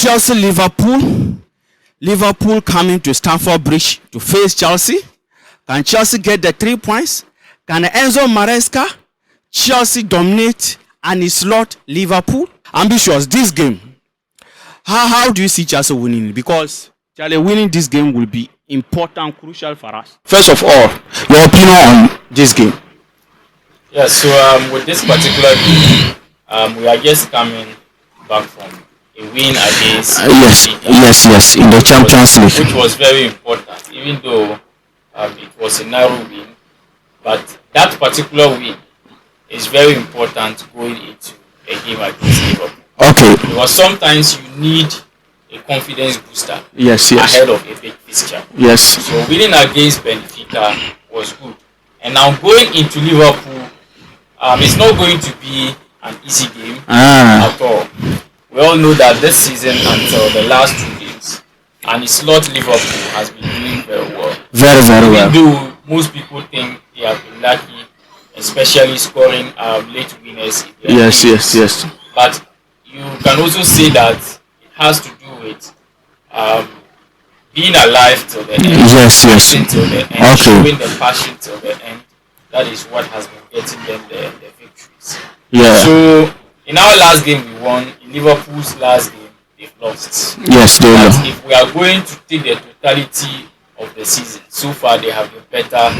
Chelsea, Liverpool. Liverpool coming to Stamford Bridge to face Chelsea. Can Chelsea get the 3 points? Can Enzo Maresca, Chelsea dominate and slot Liverpool? Ambitious, this game. How do you see Chelsea winning? Because Chelsea winning this game will be important, crucial for us. First of all, your opinion on this game? Yeah, so with this particular game, we are just coming back from a win against yes, in the Champions League, which was very important, even though it was a narrow win. But that particular win is very important going into a game against Liverpool. Okay. Because sometimes you need a confidence booster ahead of a big fixture. Yes. So winning against Benfica was good. And now going into Liverpool, it's not going to be an easy game at all. We all know that this season until the last 2 games, and it's not Liverpool has been doing very well. Very well. Even though most people think they have been lucky, especially scoring late winners. Yes. But you can also say that it has to do with being alive till the end. Yes. Till the end, showing the passion till the end. That is what has been getting them the victories. Yeah. So in our last game we won. In Liverpool's last game they've lost. Yes, they lost. If we are going to take the totality of the season, so far they have been better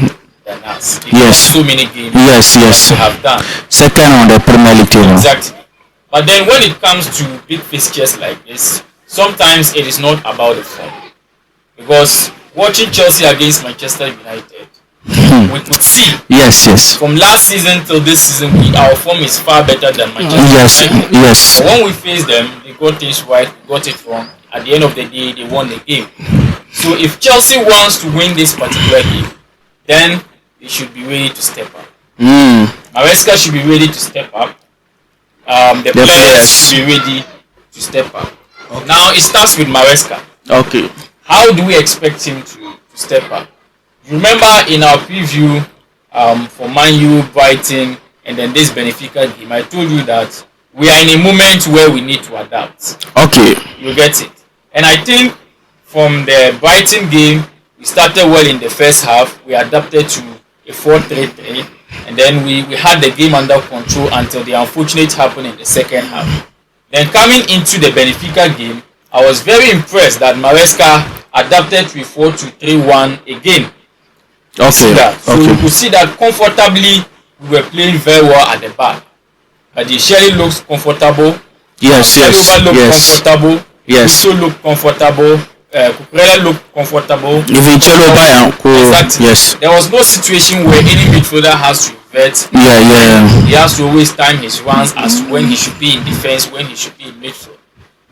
than us. They've won so many games. Yes. They have done. Second on the Premier League table. Exactly. But then when it comes to big fixtures like this, sometimes it is not about the form. Because watching Chelsea against Manchester United, we could see from last season till this season, our form is far better than Manchester United. Yes. But when we faced them, they got things right, we got it wrong. At the end of the day, they won the game. So if Chelsea wants to win this particular game, then they should be ready to step up. Maresca should be ready to step up. The players should be ready to step up. Okay. Now it starts with Maresca. Okay. How do we expect him to step up? You remember in our preview for Man U, Brighton, and then this Benfica game, I told you that we are in a moment where we need to adapt. Okay. You get it. And I think from the Brighton game, we started well in the first half. We adapted to a 4-3-3. And then we had the game under control until the unfortunate happened in the second half. Then coming into the Benfica game, I was very impressed that Maresca adapted to a 4-2-3-1 again. Okay. So you could see that comfortably we were playing very well at the back. The Shelly looks comfortable. Yes. Comfortable. Yes. Uso looked comfortable. Kukurela looked comfortable. Exactly. Yes. There was no situation where any midfielder has to revert. He has to always time his runs as to when he should be in defense, when he should be in midfield.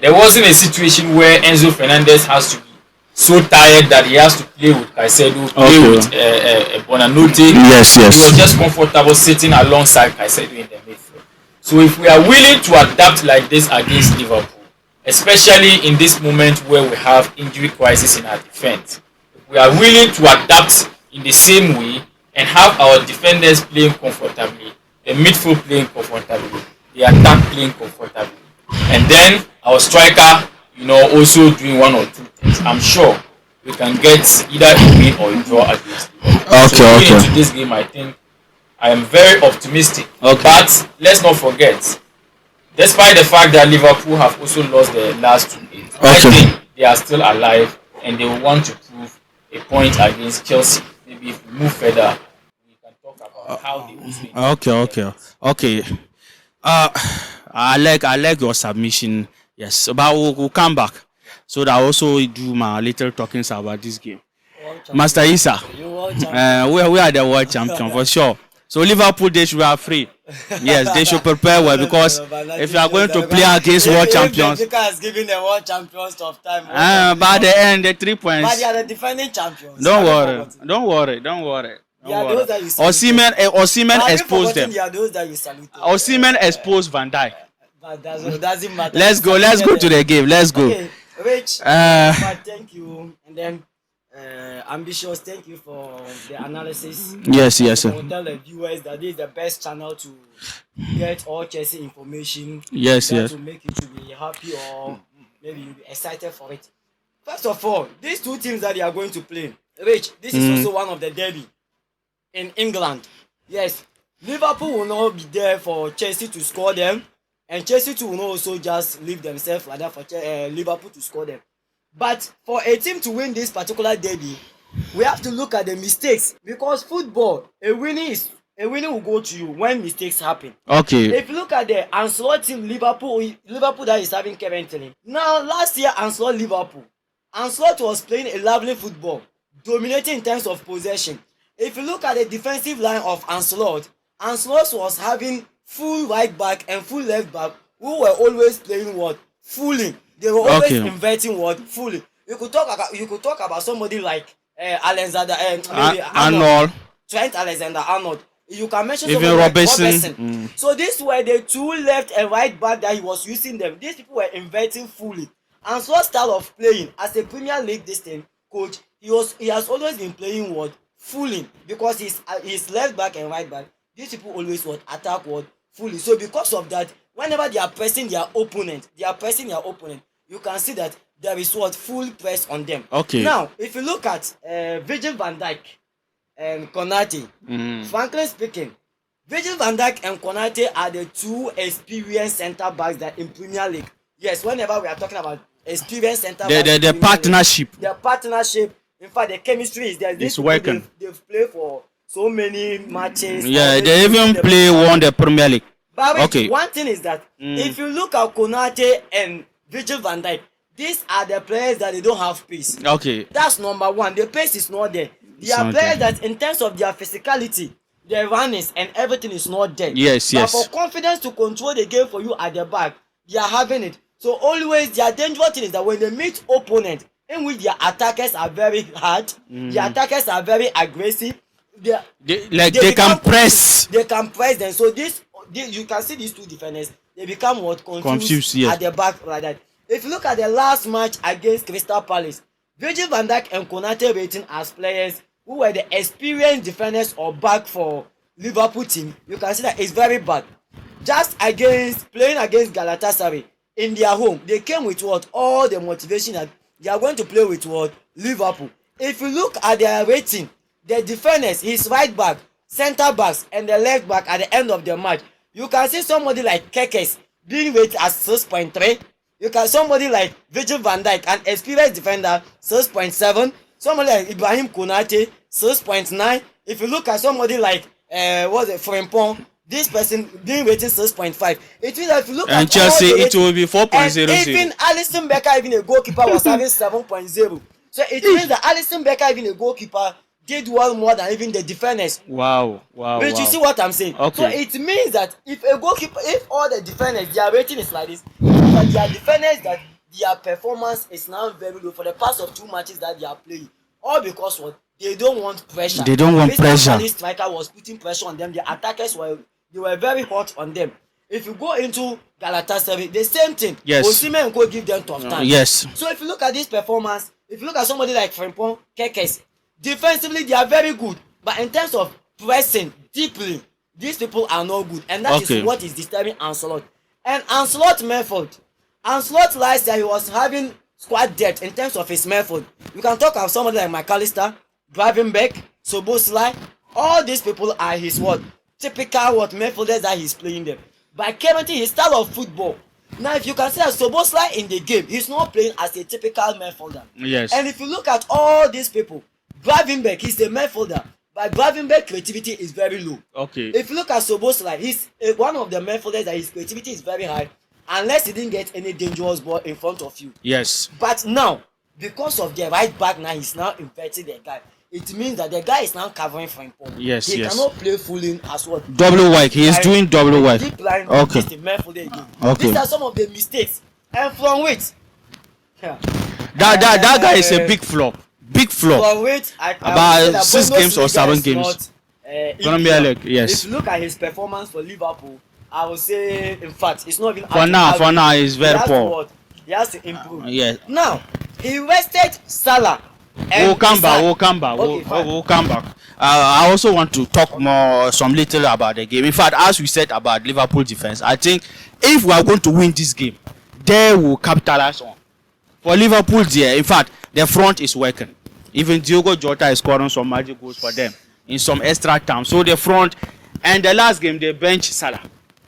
There wasn't a situation where Enzo Fernandez has to be so tired that he has to play with Caicedo, with Bonanote. Yes. He was just comfortable sitting alongside Caicedo in the midfield. So if we are willing to adapt like this against Liverpool, especially in this moment where we have injury crisis in our defense, if we are willing to adapt in the same way and have our defenders playing comfortably, the midfield playing comfortably, the attack playing comfortably, and then our striker, also doing 1 or 2 things, I'm sure we can get either a win or a draw against Liverpool. Okay. Into this game, I think I am very optimistic. Okay. But let's not forget, despite the fact that Liverpool have also lost the last 2 games, I think they are still alive and they will want to prove a point against Chelsea. Maybe if we move further, we can talk about how they will. Okay. I like your submission. Yes, but we'll come back so that I also do my little talkings about this game. Master Isa, we are the world champion for sure. So Liverpool, they should be free. Yes, they should prepare well because if you are going to play against world champions, Benfica has given the world champions tough time. By the end, the 3 points. But they are the defending champions. Don't worry. Osimhen exposed them. Osimhen exposed Van Dijk. But that doesn't matter. Let's go to the game. Let's go. Okay, Rich, thank you. And then Ambitious, thank you for the analysis. Yes. We'll tell the viewers that this is the best channel to get all Chelsea information. Yes. To make you to be happy or maybe you'll be excited for it. First of all, these two teams that they are going to play, Rich, this is also one of the derby in England. Yes, Liverpool will not be there for Chelsea to score them, and Chelsea too will not also just leave themselves like that for Liverpool to score them. But for a team to win this particular derby, we have to look at the mistakes, because football, a winning will go to you when mistakes happen. Okay. If you look at the Ancelotti team, Liverpool that is having currently. Now, last year, Ancelotti was playing a lovely football, dominating in terms of possession. If you look at the defensive line of Ancelotti was having full right back and full left back who were always playing what? Fully. They were always inverting what? Fully. You could talk about somebody like Alexander Arnold. Trent Alexander-Arnold. You can mention even somebody Robertson. like Robertson. So these were the two left and right back that he was using them. These people were inverting fully. And so style of playing as a Premier League coach, he has always been playing what? Fully, because his left back and right back, these people always what? Attack what? Fully. So because of that, whenever they are pressing their opponent, you can see that there is what? Full press on them. Okay. Now, if you look at Virgil van Dijk and Konate, frankly speaking, Virgil van Dijk and Konate are the two experienced centre backs that in Premier League. Yes, whenever we are talking about experienced centre backs, the partnership. Their partnership, in fact, the chemistry is there. It's working. They've played for so many matches. Yeah, they even won the Premier League. But one thing is that if you look at Konate and Virgil van Dijk, these are the players that they don't have pace. Okay. That's number one. The pace is not there. They are players that in terms of their physicality, their runnings and everything is not there. Yes. But for confidence to control the game for you at the back, they are having it. So always their dangerous thing is that when they meet opponent in which their attackers are very hard, their attackers are very aggressive, they can press. They can press them. So this you can see these two defenders, they become what? Confused yes. At the back like that. If you look at the last match against Crystal Palace, Virgil van Dijk and Konate rating as players who were the experienced defenders or back for Liverpool team, you can see that it's very bad. Just playing against Galatasaray in their home, they came with what? All the motivation that they are going to play with what? Liverpool. If you look at their rating, the defenders, his right back, centre backs and the left back at the end of the match, you can see somebody like Kekes being rated as 6.3. You can somebody like Virgil van Dijk, an experienced defender, 6.7. Somebody like Ibrahim Konate, 6.9. If you look at somebody like Frimpong, this person being rated 6.5. It means that if you look at Chelsea, all the it will be 4.00. and even Alisson Becker, even a goalkeeper, was having 7.0. So it means that Alisson Becker, even a goalkeeper, did well more than even the defenders. Wow. But you see what I'm saying? Okay. So it means that if a goalkeeper, if all the defenders, their rating is like this, but their defenders that their performance is now very low for the past of 2 matches that they are playing. All because what? They don't want pressure. They don't want pressure. This striker was putting pressure on them. The attackers were very hot on them. If you go into Galatasaray, the same thing. Yes. Osimhen and go give them tough time. Yes. So if you look at this performance, if you look at somebody like Frimpong, Kekes, defensively they are very good, but in terms of pressing deeply, these people are not good, and that is what is disturbing Ancelotti. And Ancelotti method, Ancelotti last year he was having squad depth in terms of his method. You can talk of somebody like McAllister, Gravenberch, Szoboszlai. All these people are his what? Typical what methoders that he's playing them. But currently his style of football. Now if you can see that Szoboszlai in the game, he's not playing as a typical midfielder. Yes. And if you look at all these people, Gravenberch is a midfielder, but Gravenberch creativity is very low. Okay. If you look at Szoboszlai, he's one of the midfielders that his creativity is very high, unless he didn't get any dangerous ball in front of you. Yes. But now, because of the right back now, he's now inverting the guy. It means that the guy is now covering for him. Yes, he cannot play full in as well. Double work. He is doing double work. Deep line, Okay. the midfielder again. Okay. These are some of the mistakes. And from which? Yeah. That guy is a big flop. Big flop. From which About 6 games or 7 games. Premier League, yes. If you look at his performance for Liverpool, I would say, in fact, it's not even For now, he's very poor. He has to improve. Yes. Now, he rested Salah. We'll come back. Okay, we'll come back. I also want to talk some little about the game. In fact, as we said about Liverpool defense, I think if we are going to win this game, they will capitalize on For Liverpool, there, in fact, the front is working. Even Diogo Jota is scoring some magic goals for them in some extra time. So the front, and the last game they bench Salah.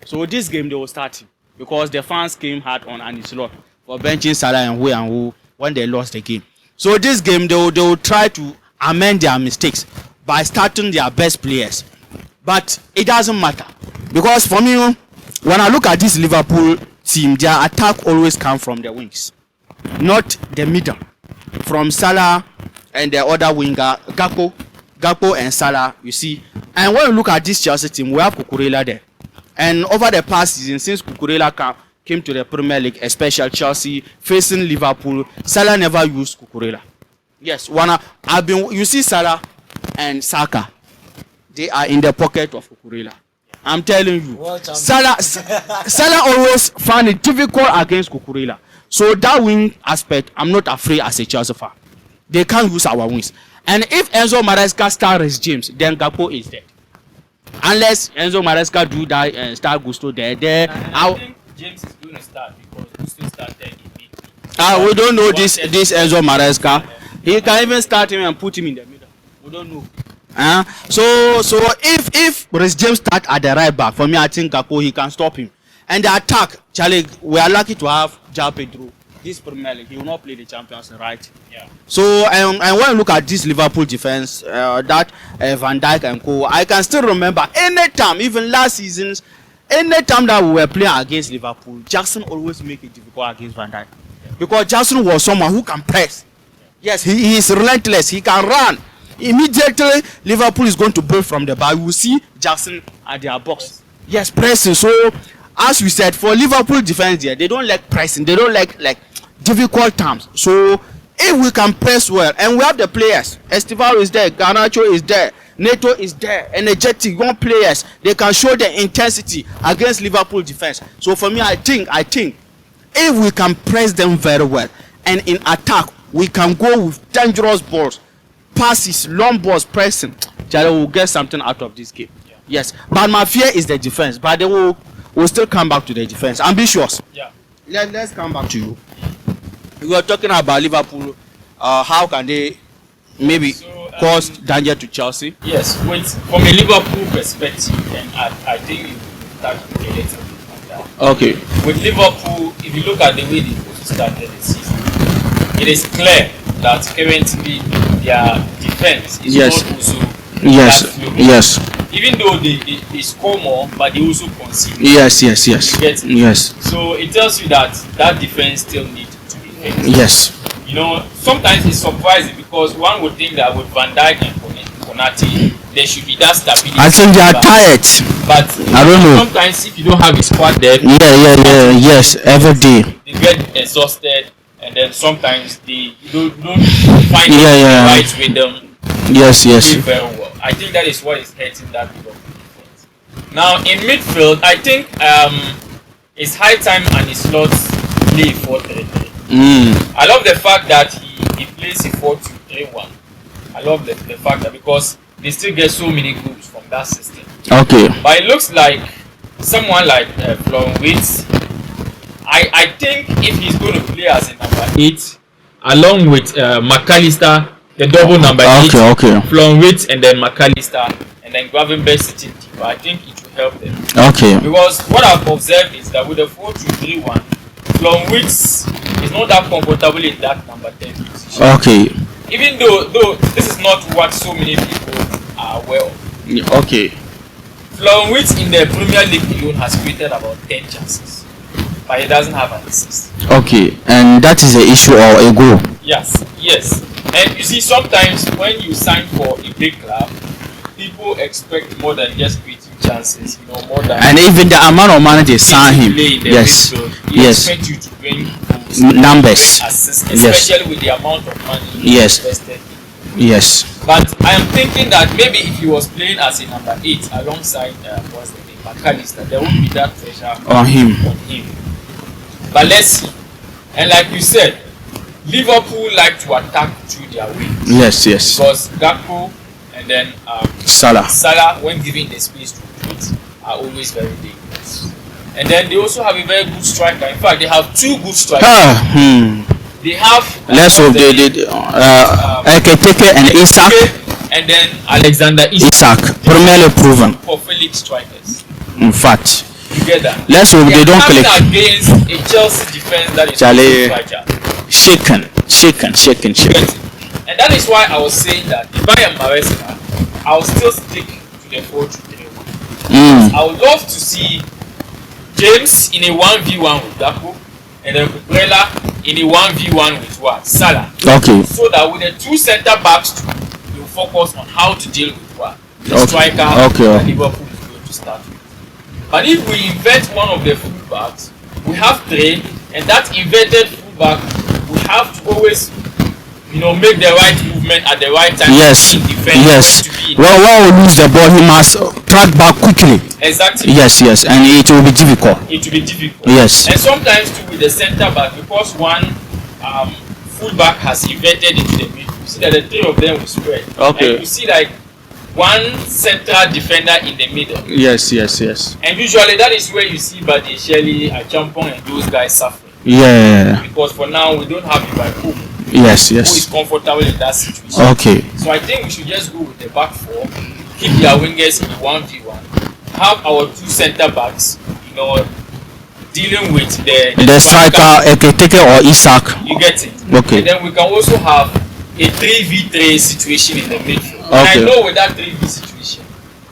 So this game they will start him because the fans came hard on Ancelotti for benching Salah and who when they lost the game. So this game they will try to amend their mistakes by starting their best players. But it doesn't matter because for me, when I look at this Liverpool team, their attack always comes from the wings, not the middle. From Salah and the other winger, Gakpo and Salah, you see. And when you look at this Chelsea team, we have Cucurella there. And over the past season, since Cucurella came to the Premier League, especially Chelsea, facing Liverpool, Salah never used Cucurella. Yes, you see Salah and Saka, they are in the pocket of Cucurella. I'm telling you, Salah always found it difficult against Cucurella. So that wing aspect, I'm not afraid as a Chelsea fan. They can't use our wings. And if Enzo Maresca starts James, then Gakpo is dead. Unless Enzo Maresca do that and start Gusto there. I think James is going to start because Gusto started in midfield. We don't know this Enzo Maresca. He can even start him and put him in the middle. We don't know. So if Reece James start at the right back, for me I think Gakpo he can stop him. And the attack, Charlie, we are lucky to have João Pedro. This Premier League, he will not play the Champions League, right? Yeah. So and when you look at this Liverpool defense, that Van Dijk and co, I can still remember anytime, even last seasons, anytime that we were playing against Liverpool, Jackson always make it difficult against Van Dijk. Because Jackson was someone who can press. Yes, he is relentless. He can run. Immediately, Liverpool is going to build from the back. You will see Jackson at their box. Yes, pressing. So, as we said, for Liverpool defense here, they don't like pressing. They don't like difficult times. So, if we can press well, and we have the players, Estevao is there, Garnacho is there, Neto is there, energetic young players, they can show the intensity against Liverpool defense. So, for me, I think, if we can press them very well, and in attack, we can go with dangerous balls, passes, long balls, pressing, Charlie will get something out of this game. Yeah. Yes, but my fear is the defense, but they will still come back to the defense. Ambitious. Yeah. Let's come back to you. We were talking about Liverpool. How can they maybe cause danger to Chelsea? Yes, from a Liverpool perspective, then I think you start to get it like that. Okay. With Liverpool, if you look at the way they started the season, it is clear that currently their defense is not also yes. Even though they score more, but they also concede. Yes. So it tells you that defense still needs to be fixed. Yes. You know, sometimes it's surprising because one would think that with Van Dijk and Konate, there should be that stability. I think they are tired. But I don't know. Sometimes if you don't have a squad there, yes, every day they get exhausted, and then sometimes they don't find the right rhythm. Yes. Very well. I think that is what is hurting that Liverpool defense. Now in midfield, I think it's high time and his slots play 4-3-3. I love the fact that he plays a 4-2-3-1. I love the fact that because they still get so many goals from that system. Okay. But it looks like someone like Florian Wirtz, I think if he's going to play as a number 8, along with McAllister, the double number 8, Florian Wirtz and then McAllister, and then Gravenberch sitting deeper, I think it will help them. Okay. Because what I've observed is that with the 4-2-3-1, Florian Wirtz is not that comfortable in that number 10 position. Okay. Even though this is not what so many people are aware of. Okay. Florian Wirtz in the Premier League alone has created about 10 chances, but he doesn't have an assist. Okay, and that is an issue or a goal? Yes. And you see, sometimes when you sign for a big club, people expect more than just creating chances, more than. And even the amount of money they sign him, yes, expect you to bring numbers, assists, especially with the amount of money invested. Yes. But I am thinking that maybe if he was playing as a number 8 alongside McAllister, there won't be that pressure on him. But let's see. And like you said, Liverpool like to attack through their wings. Yes. Because Gakpo and then Salah, when given the space to do it, are always very dangerous. And then they also have a very good striker. In fact, they have 2 good strikers. They have Let's hope they Eketeke and Isaac. And then Alexander Isaac, primarily proven. For Felix strikers. In fact, Together. let's hope they don't click. Against a Chelsea defense that is Charlie, fragile. shaken. And that is why I was saying that if I am Maresca, I will still stick to the 4-2-3-1. I would love to see James in a 1v1 with Gakpo, and then Cucurella in a 1v1 with what? Salah. Okay. So that with the two centre backs too, you focus on how to deal with what? The striker that Liverpool is going to start with. But if we invert one of the fullbacks, we have three, and that inverted fullback, we have to always, make the right movement at the right time. Yes. Well, when we lose the ball, he must track back quickly. Exactly. Yes, and it will be difficult. Yes. And sometimes too with the centre back, because one fullback has inverted into the middle, you see that the three of them will spread. Okay. And you see like one central defender in the middle. Yes. And usually that is where you see Badi Shelley, Achampong and those guys suffering. Yeah. Because for now we don't have Liverpool. Yes. Who is comfortable in that situation. Okay. So I think we should just go with the back four, keep their wingers in 1v1, have our two centre backs, dealing with the striker Eketeke or Isaac. You get it. Okay. And then we can also have a 3v3 situation in the midfield. Okay. And I know with that 3v situation,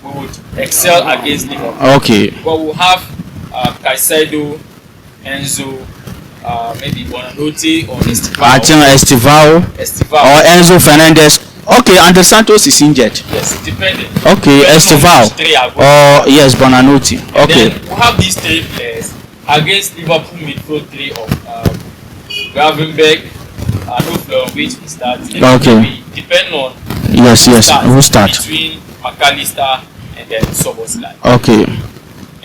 we would excel against Liverpool. Okay. But we'll have Caicedo, Enzo, maybe Bonanote or Estivao or Enzo Fernandez. Okay, Andre Santos is injured. Yes, depending. Okay, Estivao or yes, Bonanote. Okay. Then we'll have these three players against Liverpool midfield three of Gravenberg, which will start. Okay. Depend on who start between McAllister and then Szoboszlai. Okay.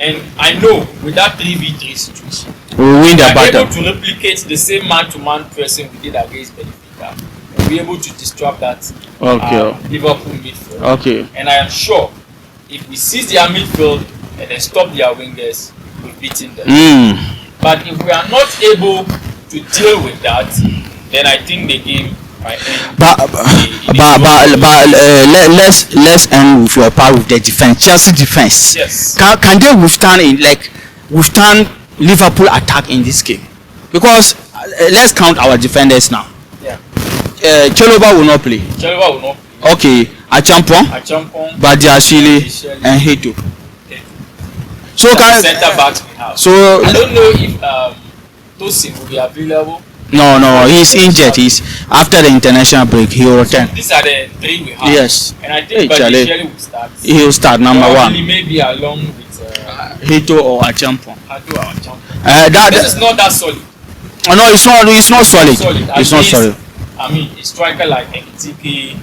And I know with that 3v3 situation, we will win the battle. Able to replicate the same man-to-man pressing we did against Benfica. We'll be able to disrupt that Liverpool midfield. Okay. And I am sure if we seize their midfield and then stop their wingers, we've beaten them. But if we are not able to deal with that, then I think the game might end. But let's end with your part with the defense. Chelsea defense. Yes. Can they withstand Liverpool attack in this game? Because let's count our defenders now. Yeah. Chalobah will not play. Okay. Achampong, Badiashile, and Heto. So can center backs we have. So I don't know if Tosin will be available. No, he's injured. He's after the international break. He will return. So these are the three we have. Yes. And I think Badiashile will start. He will start number one. Maybe along with Heto or Achampong. This is not that solid. No, it's not solid. It's not solid. I mean, a striker like Ekitike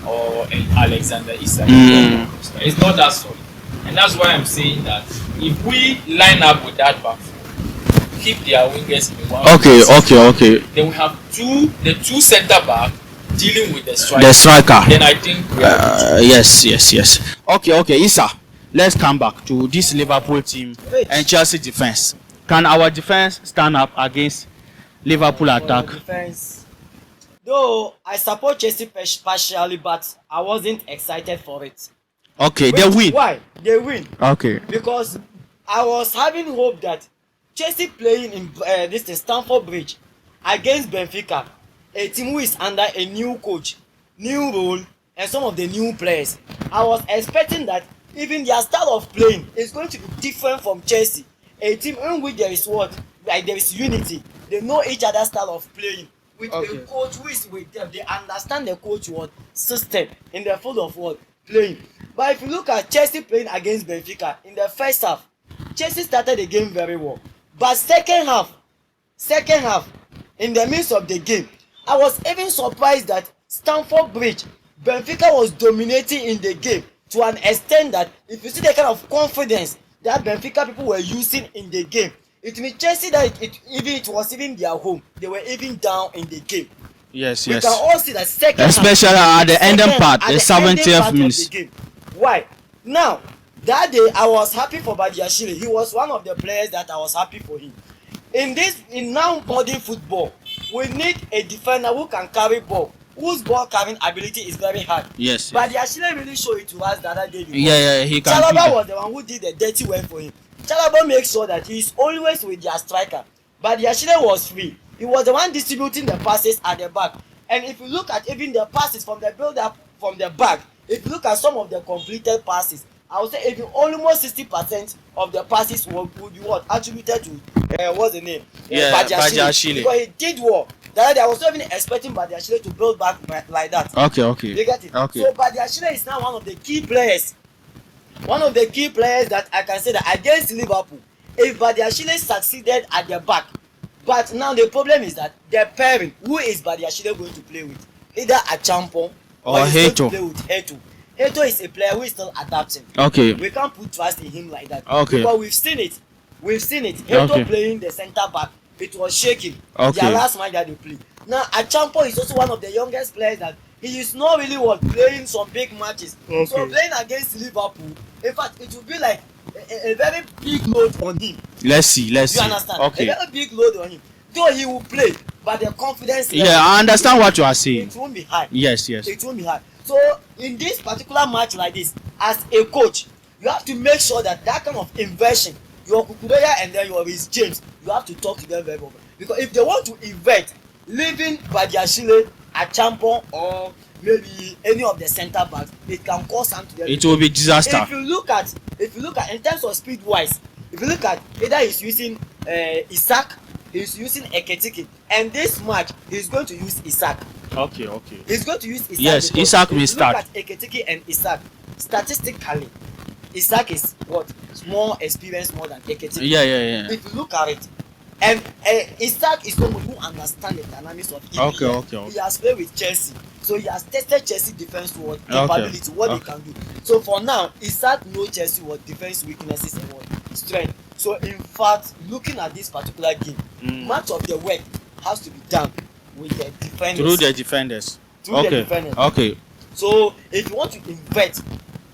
or Alexander Isak. It's not that solid. And that's why I'm saying that if we line up with that back four, keep their wingers in one. Okay. Then we have the two centre back dealing with the striker. Then I think we are yes. Okay, Issa. Let's come back to this Liverpool team and Chelsea defense. Can our defense stand up against Liverpool attack? Defense. Though I support Chelsea partially, but I wasn't excited for it. Okay, they win. Why? They win. Okay. Because I was having hope that Chelsea playing in Stamford Bridge against Benfica, a team who is under a new coach, new role, and some of the new players. I was expecting that even their style of playing is going to be different from Chelsea, a team in which there is there is unity. They know each other's style of playing. With a coach who is with them, they understand the coach system in the field of playing. But if you look at Chelsea playing against Benfica in the first half, Chelsea started the game very well. But second half, in the midst of the game, I was even surprised that Stamford Bridge, Benfica was dominating in the game to an extent that if you see the kind of confidence that Benfica people were using in the game, it means Chelsea that it was even their home. They were even down in the game. Yes. We can all see that second especially half, at the ending part, the 70th minute. Why? Now, that day I was happy for Badiashile. He was one of the players that I was happy for him. In now modern football, we need a defender who can carry ball, whose ball carrying ability is very hard. Yes. But they actually really show it to us the other day. Yeah, he can. Chalaba was the one who did the dirty work for him. Chalaba makes sure that he is always with their striker. But the Ashile was free. He was the one distributing the passes at the back. And if you look at even the passes from the build up from the back, if you look at some of the completed passes, I would say even almost 60% of the passes would be what attributed to what's the name? Badiashile. Because he did well. That I was not even expecting Badiashile to build back like that. Okay. You get it? Okay. So Badiashile is now one of the key players. One of the key players that I can say that against Liverpool, if Badiashile succeeded at the back, but now the problem is that the pairing, who is Badiashile going to play with? Either Achampong or Heto. Play with Heto. Heto is a player who is still adapting. Okay. We can't put trust in him like that. Okay. Because we've seen it. Heto playing the centre back, it was shaking. Okay. Their last match that they played. Now Achampong is also one of the youngest players that he is not really playing some big matches. Okay. So playing against Liverpool, in fact, it will be like a very big load on him. Let's see. You understand? Okay. A very big load on him. Though he will play, but the confidence level, I understand what you are saying. it won't be high. Yes. It won't be high. So in this particular match like this, as a coach, you have to make sure that kind of inversion, your Kukureya and then your Reece James, you have to talk to them very well. Because if they want to invert, leaving Badiashile, Achampong, or maybe any of the centre backs, it can cause harm to them. It will be disaster. If you look at in terms of speed wise, if you look at either he's using Isaac, he's using Eketike, and this match he's going to use Isaac. Okay. He's going to use Isaac. Yes, Isaac will start. Look at Eketike and Isaac. Statistically, Isaac is what? More experienced more than Eketike. Yeah. If you look at it, and Isaac is someone who understands the dynamics of EPL. Okay. He has played with Chelsea, so he has tested Chelsea defense capability, what they can do. So for now, Isaac knows Chelsea what defense weaknesses and what strength. So in fact, looking at this particular game, much of the work has to be done with the defenders. Through the defenders. Okay. So if you want to invert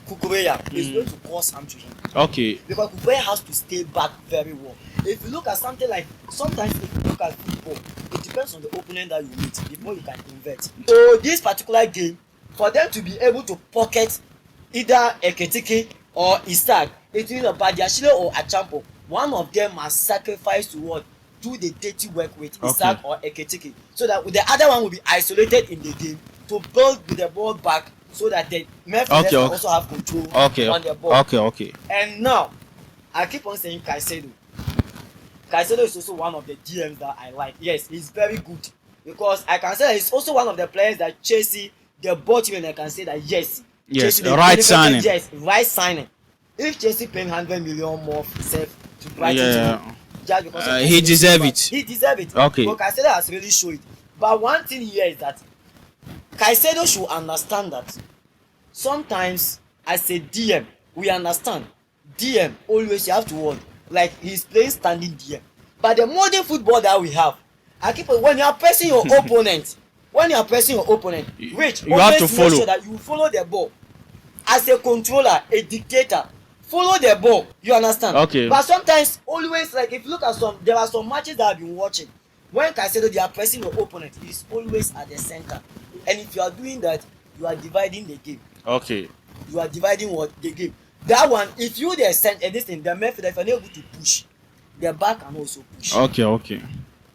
Kukureya, it's going to cause harm to him. Okay. Because Kukureya has to stay back very well. If you look at something like, sometimes if you look at football, it depends on the opponent that you meet before you can invert. So this particular game, for them to be able to pocket either Eketike or Isaac, it's either Badiashile or Achampong, one of them must sacrifice to what? Do the dirty work with Isaac or Eketike, so that the other one will be isolated in the game to build with the ball back, so that the midfielders can also have control on the ball. Okay. And now, I keep on saying Caicedo. Caicedo is also one of the GMs that I like. Yes, he's very good, because I can say that he's also one of the players that Chelsea, they bought him, and I can say that yes, Chelsea, right signing. Yes, right signing. If Chelsea paying 100 million more for himself to Brighton, just because he deserves it. He deserves it. Okay. But Caicedo has really shown it. But one thing here is that Caicedo should understand that sometimes as a DM, we understand DM always you have to work like he's playing standing DM. But the modern football that we have, I keep when you are pressing your opponent, which you have to follow. Make sure that you follow the ball. As a controller, a dictator, follow the ball. You understand? Okay. But sometimes, always, like if you look at there are some matches that I've been watching. When Caicedo, they are pressing your opponent, he's always at the center. And if you are doing that, you are dividing the game. Okay. You are dividing the game. That one, if you the center, this thing, the midfielder, if you're not able to push, the back can also push. Okay.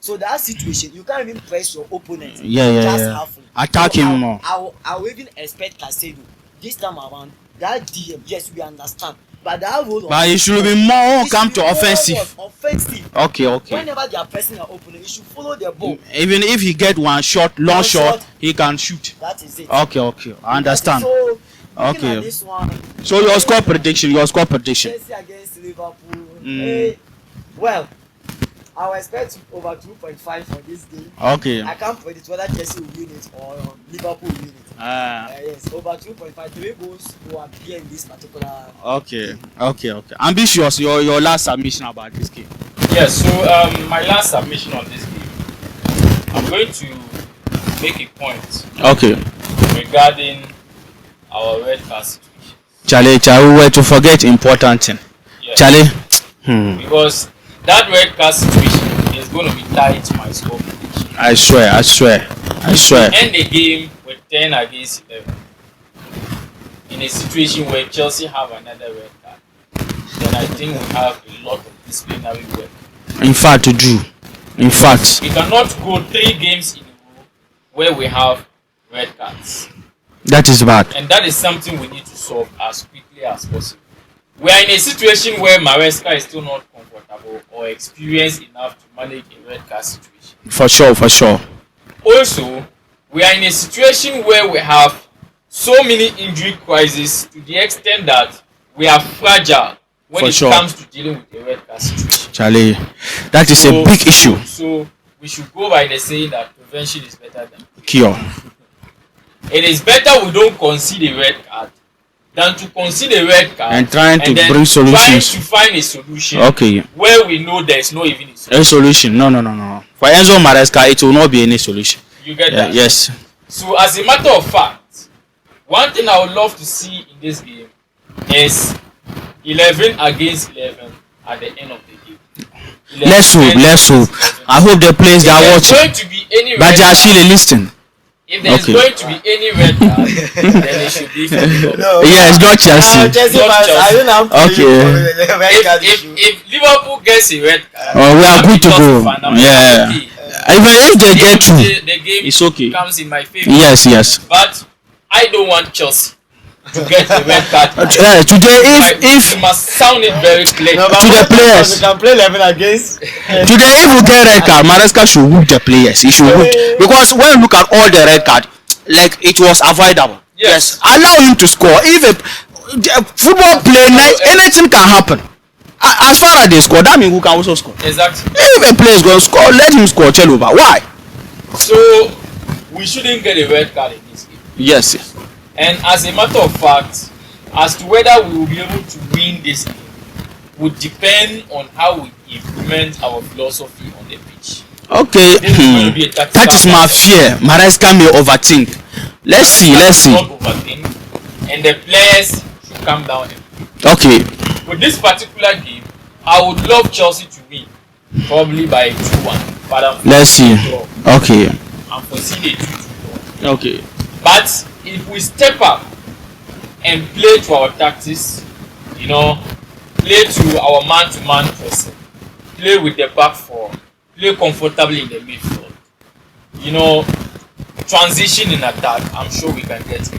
So that situation, you can't even press your opponent. Halfway. Attack him more. I will even expect Caicedo this time around. That DM, yes, we understand. But that role. But it should be more come to offensive. Okay. Whenever they are pressing your opponent, you should follow the ball. Even if he get one shot, long shot, he can shoot. That is it. Okay. I understand. So, okay. This one, so your score prediction. Chelsea against Liverpool. Well, I will expect over 2.5 for this game. Okay. I can't predict whether Chelsea will win it or Liverpool will win it. Yes, over 2.5. 3 goals will appear in this particular. Okay. Ambitious. Your last submission about this game. Yes. So my last submission on this game, I'm going to make a point. Okay. Regarding our red card situation. Charlie, we were to forget important thing. Yes. Charlie. Because that red card situation is going to be tied to my score prediction. I swear. End the game with 10 against 11. In a situation where Chelsea have another red card, then I think we have a lot of disciplinary work. In fact, to do. In fact, We cannot go 3 games in a row where we have red cards. that is bad. And that is something we need to solve as quickly as possible. We are in a situation where Maresca is still not comfortable or experienced enough to manage a red card situation. For sure. Also, we are in a situation where we have so many injury crises to the extent that we are fragile when For it sure. comes to dealing with a red card situation. Charlie, that is a big issue. So we should go by the saying that prevention is better than Cure. it is better we don't concede a red card than to concede a red card And trying to then bring solutions. trying to find a solution Okay. where we know there is no even a solution. A solution. No. For Enzo Maresca, it will not be any solution. You get that? Yes. So as a matter of fact, one thing I would love to see in this game is 11 against 11 at the end of the game. 11 Let's hope. against 11. I hope the players they are If there's watching. going to be any But red they are card, actually listening. if there's Okay. going to be any red card, then it should be for Liverpool. No. Yes, not Chelsea. Chelsea Not fans, Chelsea. I don't have to Okay. the red card If issue. Liverpool gets a red card, Oh, we are I'm good to a Chelsea go. fan, I'm Yeah. happy. Even if they get two, The game it's okay. comes in my favor. Yes. But I don't want Chelsea to get a red card. Today, if you must sound it very clear. No, but to the most players. times we can play 11 against. today if we get red card, Maresca should whoop the players. He should whoop because when you look at all the red card, like it was avoidable. Yes. Allow him to score. If a football play night, anything can happen. As far as they score, that means who can also score. Exactly. If a player is going to score, let him score. Tell over why. So we shouldn't get a red card in this game. Yes. And as a matter of fact, as to whether we will be able to win this game would depend on how we implement our philosophy on the pitch. Okay. This is going to be a tactical That is my fear. Maresca may overthink. Let's see. not overthink, and the players should calm down. Okay. With this particular game, I would love Chelsea to win, probably by 2-1. But Let's see. Okay. I'm foreseeing a 2-2 draw. Okay. But if we step up and play to our tactics, play to our man-to-man pressing, play with the back four, play comfortably in the midfield, transition in attack, I'm sure we can get a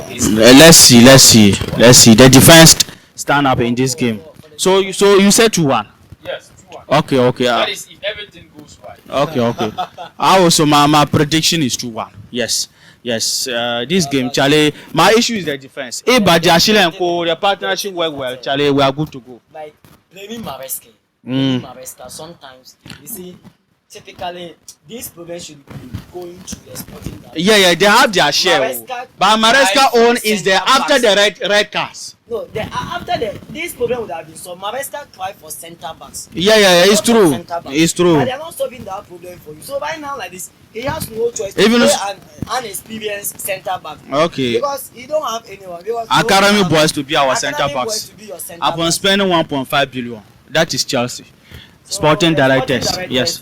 win. Let's see. The defense stand up in this game. So you said 2-1. Yes, 2-1. Okay. That is if everything goes right. Okay. I also my prediction is 2-1. Yes. This game, Charlie. My issue is the defense. If Badiashile and Co, the partnership work well, Charlie, we are good to go. Like blaming Maresca. Sometimes you see, typically these problems should be going to the sporting director. Yeah, they have their share. But Maresca own is there after the red cards. No, after this problem would have been solved. Maresca tried for centre backs. Yeah, it's true. It's true. But they are not solving that problem for you. So right now, like this, he has no choice to Even play an unexperienced centre back. Okay. Because he don't have anyone. Because Academy boys to be our centre Academy boys backs. to be your centre Upon backs. spending 1.5 billion, that is Chelsea. Sporting directors, yes.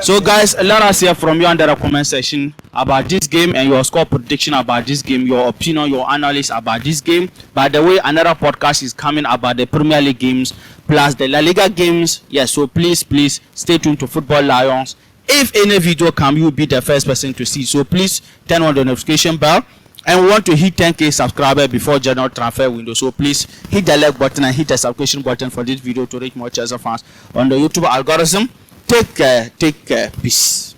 So guys, let us hear from you under the comment section about this game and your score prediction about this game, your opinion, your analysis about this game. By the way, another podcast is coming about the Premier League games plus the La Liga games. Yes, so please stay tuned to Football Lions. If any video come, you'll be the first person to see. So please turn on the notification bell. And we want to hit 10k subscribers before January transfer window. So please hit the like button and hit the subscription button for this video to reach more Chelsea fans on the YouTube algorithm. Take care. Peace.